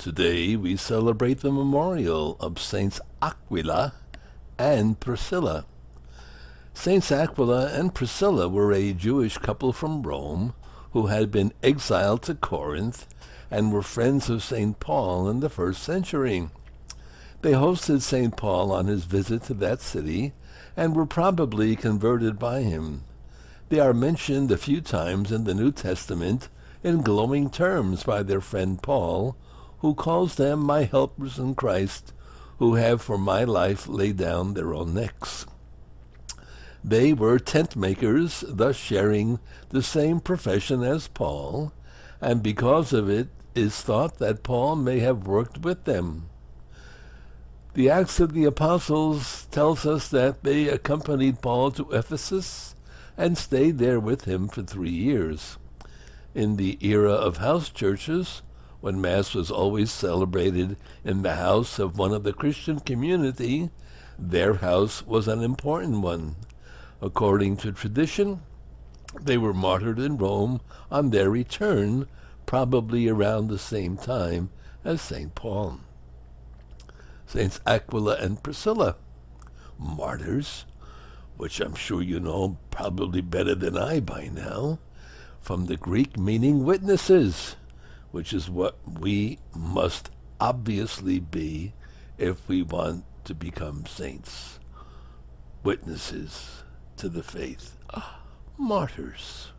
Today we celebrate the memorial of Saints Aquila and Priscilla. Saints Aquila and Priscilla were a Jewish couple from Rome who had been exiled to Corinth and were friends of St. Paul in the first century. They hosted St. Paul on his visit to that city and were probably converted by him. They are mentioned a few times in the New Testament in glowing terms by their friend Paul, who calls them my helpers in Christ, who have for my life laid down their own necks. They were tent makers, thus sharing the same profession as Paul, and because of it is thought that Paul may have worked with them. The Acts of the Apostles tells us that they accompanied Paul to Ephesus and stayed there with him for 3 years. In the era of house churches, when Mass was always celebrated in the house of one of the Christian community, their house was an important one. According to tradition, they were martyred in Rome on their return, probably around the same time as St. Paul. Saints Aquila and Priscilla, martyrs, which I'm sure you know probably better than I by now, from the Greek meaning witnesses, which is what we must obviously be if we want to become saints. Witnesses to the faith. Martyrs.